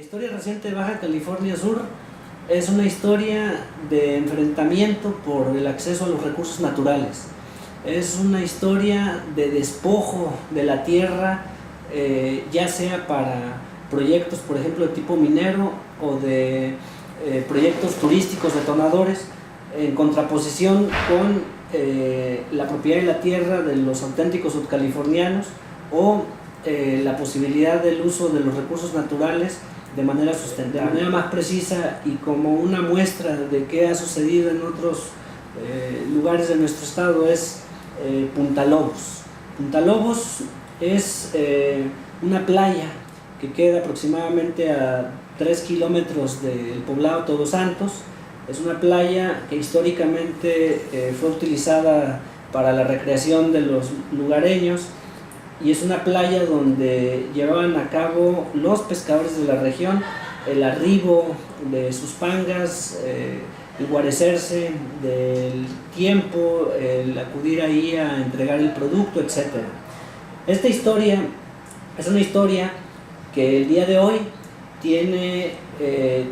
La historia reciente de Baja California Sur es una historia de enfrentamiento por el acceso a los recursos naturales. Es una historia de despojo de la tierra, ya sea para proyectos, por ejemplo, de tipo minero o de proyectos turísticos detonadores, en contraposición con la propiedad de la tierra de los auténticos sudcalifornianos o la posibilidad del uso de los recursos naturales de manera sustentable. De manera más precisa y como una muestra de qué ha sucedido en otros lugares de nuestro estado es Punta Lobos. Punta Lobos es una playa que queda aproximadamente a 3 kilómetros del poblado Todos Santos. Es una playa que históricamente fue utilizada para la recreación de los lugareños y es una playa donde llevaban a cabo los pescadores de la región el arribo de sus pangas, el guarecerse del tiempo, el acudir ahí a entregar el producto, etc. Esta historia es una historia que el día de hoy tiene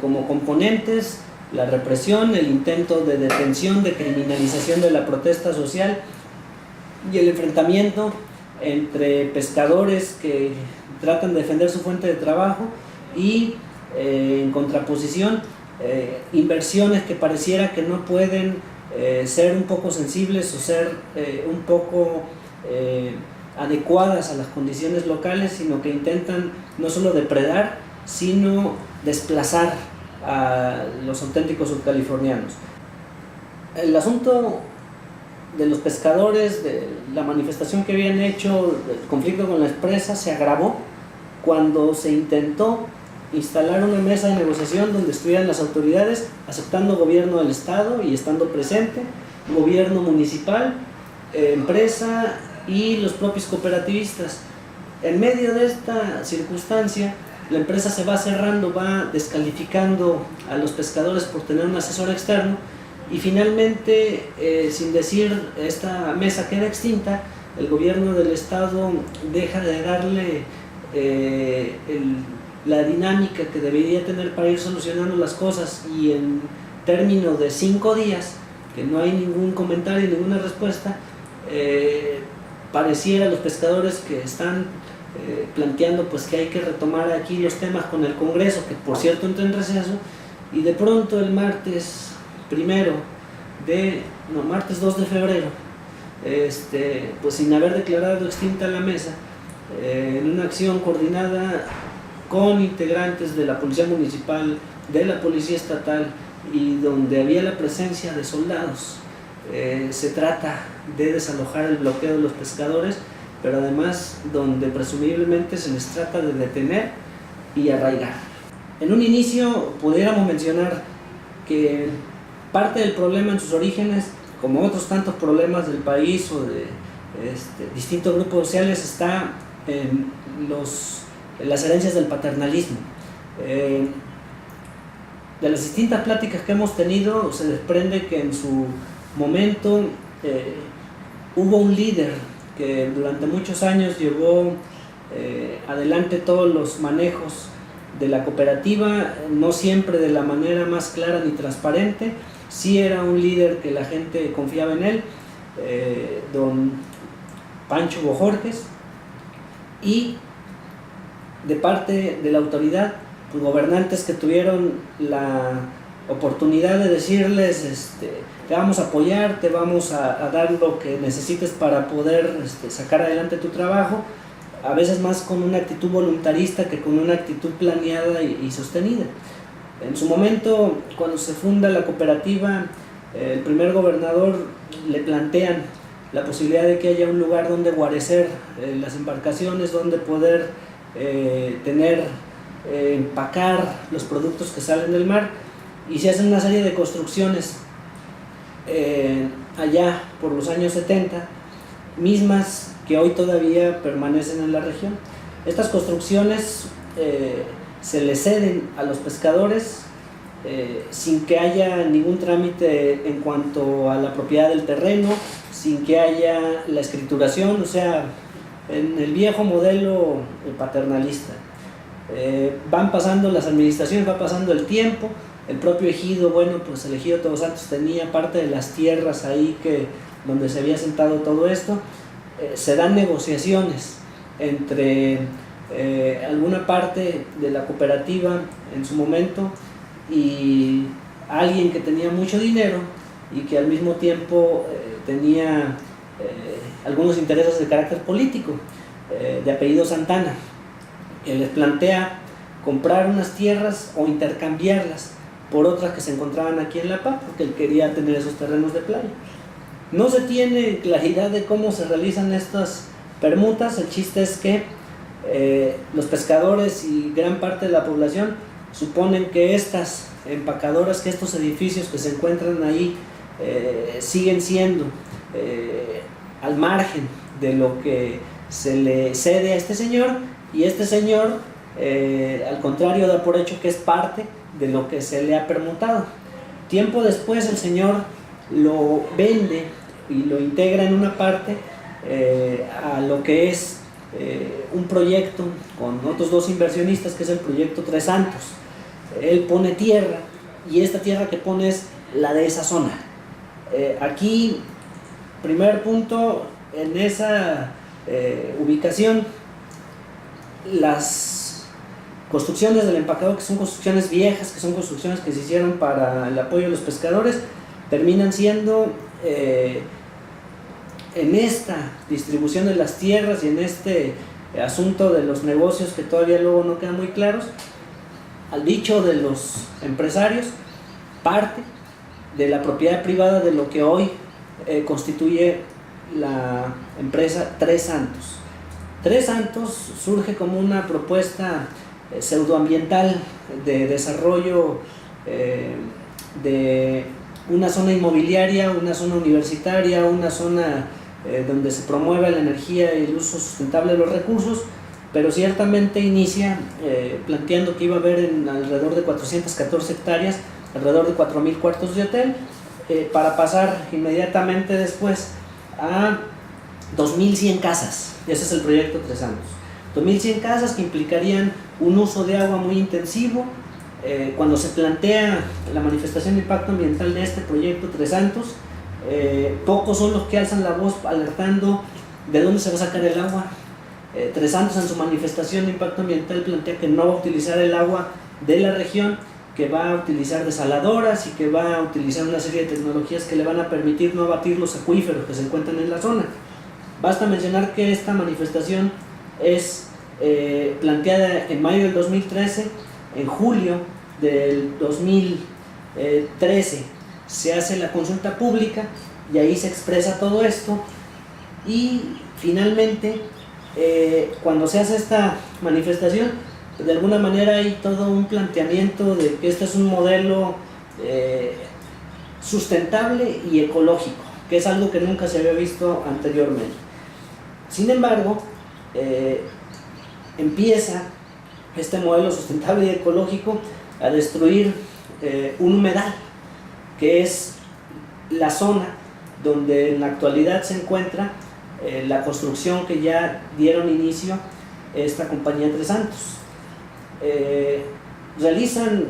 como componentes la represión, el intento de detención, de criminalización de la protesta social y el enfrentamiento entre pescadores que tratan de defender su fuente de trabajo y en contraposición inversiones que pareciera que no pueden ser un poco sensibles o ser un poco adecuadas a las condiciones locales, sino que intentan no solo depredar, sino desplazar a los auténticos sudcalifornianos. El asunto de los pescadores, de la manifestación que habían hecho, el conflicto con la empresa se agravó cuando se intentó instalar una mesa de negociación donde estuvieran las autoridades, aceptando gobierno del estado y estando presente, gobierno municipal, empresa y los propios cooperativistas. En medio de esta circunstancia, la empresa se va cerrando, va descalificando a los pescadores por tener un asesor externo y finalmente, sin decir, esta mesa queda extinta. El gobierno del estado deja de darle la dinámica que debería tener para ir solucionando las cosas y en términos de 5 días, que no hay ningún comentario, ninguna respuesta, pareciera a los pescadores que están planteando pues que hay que retomar aquí los temas con el Congreso, que por cierto entró en receso, y de pronto el martes 2 de febrero, pues sin haber declarado extinta la mesa, en una acción coordinada con integrantes de la Policía Municipal, de la Policía Estatal y donde había la presencia de soldados, se trata de desalojar el bloqueo de los pescadores, pero además donde presumiblemente se les trata de detener y arraigar. En un inicio pudiéramos mencionar que parte del problema en sus orígenes, como otros tantos problemas del país o de distintos grupos sociales, está en las herencias del paternalismo. De las distintas pláticas que hemos tenido se desprende que en su momento hubo un líder que durante muchos años llevó adelante todos los manejos de la cooperativa, no siempre de la manera más clara ni transparente. Sí era un líder que la gente confiaba en él, don Pancho Bojorges, y de parte de la autoridad, pues, gobernantes que tuvieron la oportunidad de decirles te vamos a apoyar, te vamos a dar lo que necesites para poder sacar adelante tu trabajo, a veces más con una actitud voluntarista que con una actitud planeada y sostenida. En su momento, cuando se funda la cooperativa, el primer gobernador le plantean la posibilidad de que haya un lugar donde guarecer las embarcaciones, donde poder empacar los productos que salen del mar, y se hacen una serie de construcciones allá por los años 70, mismas que hoy todavía permanecen en la región. Estas construcciones se le ceden a los pescadores sin que haya ningún trámite en cuanto a la propiedad del terreno, sin que haya la escrituración, o sea, en el viejo modelo paternalista. Van pasando las administraciones, va pasando el tiempo, el propio ejido, bueno, pues el ejido Todos Santos tenía parte de las tierras ahí donde se había sentado todo esto. Se dan negociaciones entre alguna parte de la cooperativa en su momento y alguien que tenía mucho dinero y que al mismo tiempo tenía algunos intereses de carácter político, de apellido Santana. Él les plantea comprar unas tierras o intercambiarlas por otras que se encontraban aquí en La Paz, porque él quería tener esos terrenos de playa. No se tiene claridad de cómo se realizan estas permutas. El chiste es que los pescadores y gran parte de la población suponen que estas empacadoras, que estos edificios que se encuentran ahí siguen siendo al margen de lo que se le cede a este señor, y este señor al contrario da por hecho que es parte de lo que se le ha permutado. Tiempo después el señor lo vende y lo integra en una parte a lo que es un proyecto con otros dos inversionistas, que es el proyecto Tres Santos. Él pone tierra y esta tierra que pone es la de esa zona. Aquí, primer punto, en esa ubicación, las construcciones del empacador, que son construcciones viejas, que son construcciones que se hicieron para el apoyo de los pescadores, terminan siendo en esta distribución de las tierras y en este asunto de los negocios que todavía luego no quedan muy claros, al dicho de los empresarios, parte de la propiedad privada de lo que hoy constituye la empresa Tres Santos. Tres Santos surge como una propuesta pseudoambiental de desarrollo de una zona inmobiliaria, una zona universitaria, una zona donde se promueva la energía y el uso sustentable de los recursos, pero ciertamente inicia planteando que iba a haber alrededor de 414 hectáreas, alrededor de 4.000 cuartos de hotel, para pasar inmediatamente después a 2.100 casas. Ese es el proyecto Tres Santos. 2.100 casas que implicarían un uso de agua muy intensivo. Cuando se plantea la manifestación de impacto ambiental de este proyecto Tres Santos, pocos son los que alzan la voz alertando de dónde se va a sacar el agua. Tres Santos en su manifestación de impacto ambiental plantea que no va a utilizar el agua de la región, que va a utilizar desaladoras y que va a utilizar una serie de tecnologías que le van a permitir no abatir los acuíferos que se encuentran en la zona. Basta mencionar que esta manifestación es planteada en mayo del 2013. En julio del 2013 se hace la consulta pública y ahí se expresa todo esto, y finalmente cuando se hace esta manifestación, de alguna manera hay todo un planteamiento de que este es un modelo sustentable y ecológico, que es algo que nunca se había visto anteriormente. Sin embargo, empieza este modelo sustentable y ecológico a destruir un humedal, que es la zona donde en la actualidad se encuentra la construcción que ya dieron inicio esta compañía Tres Santos. Realizan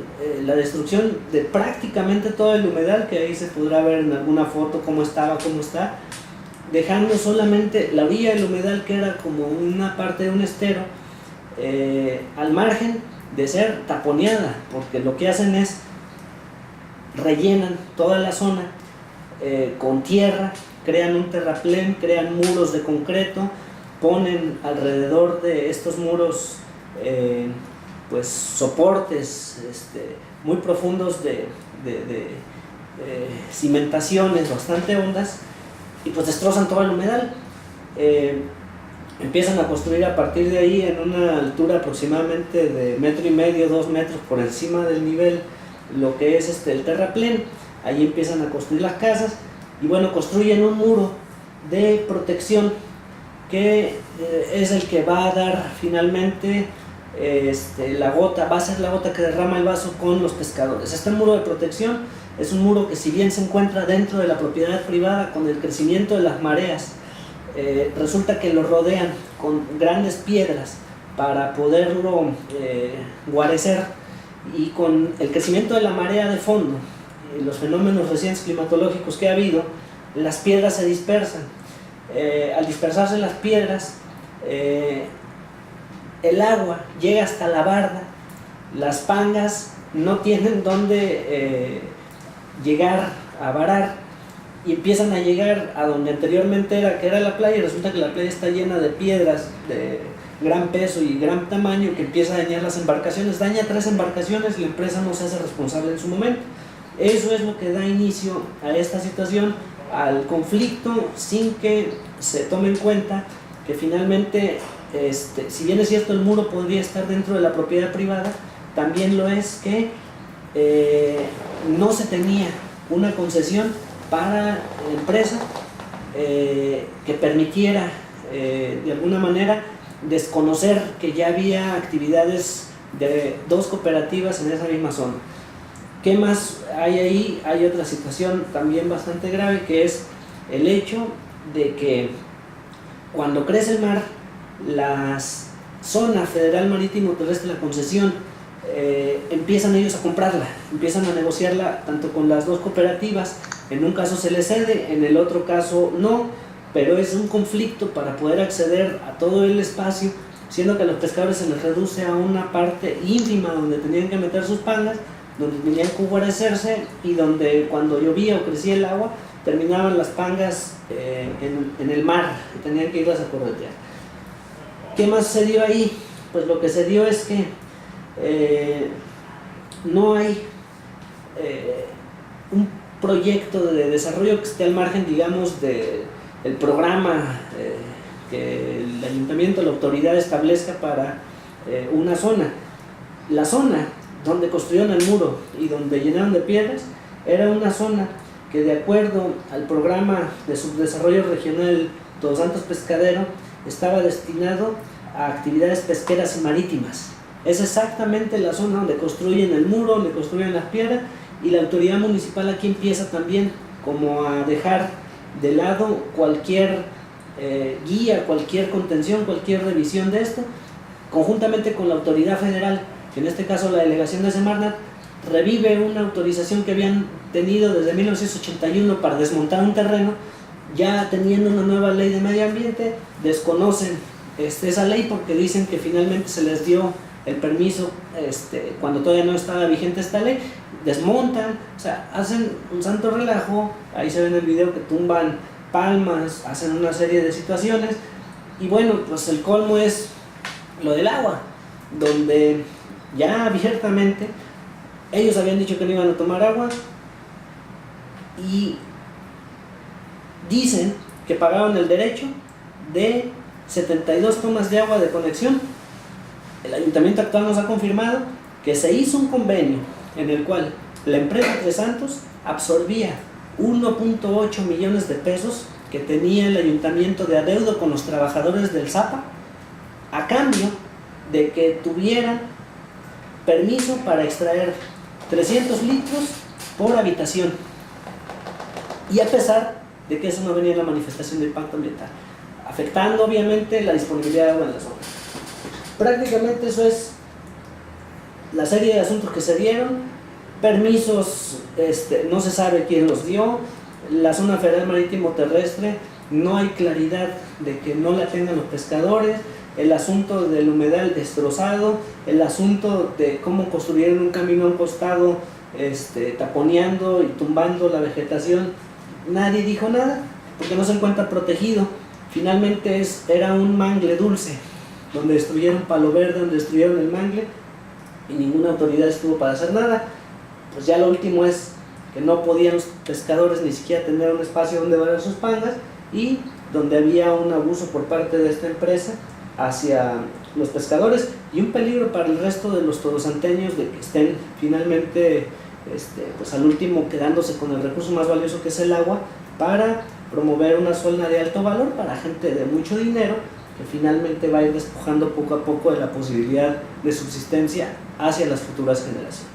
la destrucción de prácticamente todo el humedal, que ahí se podrá ver en alguna foto cómo estaba, cómo está, dejando solamente la orilla del humedal, que era como una parte de un estero, al margen de ser taponeada, porque lo que hacen es rellenan toda la zona con tierra, crean un terraplén, crean muros de concreto, ponen alrededor de estos muros pues soportes muy profundos de cimentaciones bastante hondas, y pues destrozan todo el humedal. Empiezan a construir a partir de ahí en una altura aproximadamente de 1,5 metros, 2 metros por encima del nivel, lo que es el terraplén. Ahí empiezan a construir las casas y bueno, construyen un muro de protección que es el que va a dar finalmente la gota, va a ser la gota que derrama el vaso con los pescadores. Este muro de protección es un muro que, si bien se encuentra dentro de la propiedad privada, con el crecimiento de las mareas, resulta que lo rodean con grandes piedras para poderlo guarecer, y con el crecimiento de la marea de fondo y los fenómenos recientes climatológicos que ha habido, las piedras se dispersan. Al dispersarse las piedras, el agua llega hasta la barda, las pangas no tienen dónde llegar a varar y empiezan a llegar a donde anteriormente era, que era la playa, y resulta que la playa está llena de piedras de gran peso y gran tamaño que empieza a dañar las embarcaciones, daña 3 embarcaciones y la empresa no se hace responsable en su momento. Eso es lo que da inicio a esta situación, al conflicto, sin que se tome en cuenta que finalmente, si bien es cierto el muro podría estar dentro de la propiedad privada, también lo es que no se tenía una concesión para la empresa que permitiera de alguna manera desconocer que ya había actividades de 2 cooperativas en esa misma zona. ¿Qué más hay ahí? Hay otra situación también bastante grave, que es el hecho de que cuando crece el mar, la zona federal marítimo terrestre, la concesión, empiezan ellos a comprarla, empiezan a negociarla tanto con las 2 cooperativas. En un caso se les cede, en el otro caso no, pero es un conflicto para poder acceder a todo el espacio, siendo que a los pescadores se les reduce a una parte ínfima donde tenían que meter sus pangas, donde tenían que guarecerse, y donde cuando llovía o crecía el agua terminaban las pangas en el mar y tenían que irlas a corretear. ¿Qué más se dio ahí? Pues lo que se dio es que no hay un proyecto de desarrollo que esté al margen, digamos, del programa que el ayuntamiento, la autoridad establezca para una zona. La zona donde construyeron el muro y donde llenaron de piedras era una zona que, de acuerdo al programa de subdesarrollo regional Todos Santos Pescadero, estaba destinado a actividades pesqueras y marítimas. Es exactamente la zona donde construyen el muro, donde construyen las piedras, y la autoridad municipal aquí empieza también como a dejar de lado cualquier guía, cualquier contención, cualquier revisión de esto, conjuntamente con la autoridad federal, que en este caso la delegación de Semarnat revive una autorización que habían tenido desde 1981 para desmontar un terreno. Ya teniendo una nueva ley de medio ambiente, desconocen esa ley porque dicen que finalmente se les dio el permiso cuando todavía no estaba vigente esta ley. Desmontan, o sea, hacen un santo relajo. Ahí se ve en el video que tumban palmas, hacen una serie de situaciones, y bueno, pues el colmo es lo del agua, donde ya abiertamente ellos habían dicho que no iban a tomar agua y dicen que pagaron el derecho de 72 tomas de agua de conexión. El ayuntamiento actual nos ha confirmado que se hizo un convenio en el cual la empresa Tres Santos absorbía 1.8 millones de pesos que tenía el ayuntamiento de adeudo con los trabajadores del Zapa, a cambio de que tuvieran permiso para extraer 300 litros por habitación, y a pesar de que eso no venía en la manifestación de impacto ambiental, afectando obviamente la disponibilidad de agua en la zona. Prácticamente eso es la serie de asuntos que se dieron. Permisos, no se sabe quién los dio. La zona federal marítimo terrestre, no hay claridad de que no la tengan los pescadores. El asunto del humedal destrozado, el asunto de cómo construyeron un camino a un costado, taponeando y tumbando la vegetación, nadie dijo nada porque no se encuentra protegido. Finalmente era un mangle dulce, donde destruyeron palo verde, donde destruyeron el mangle, y ninguna autoridad estuvo para hacer nada. Pues ya lo último es que no podían los pescadores ni siquiera tener un espacio donde varar sus pangas, y donde había un abuso por parte de esta empresa hacia los pescadores, y un peligro para el resto de los todosanteños de que estén finalmente pues al último quedándose con el recurso más valioso, que es el agua, para promover una zona de alto valor para gente de mucho dinero, que finalmente va a ir despojando poco a poco de la posibilidad de subsistencia hacia las futuras generaciones.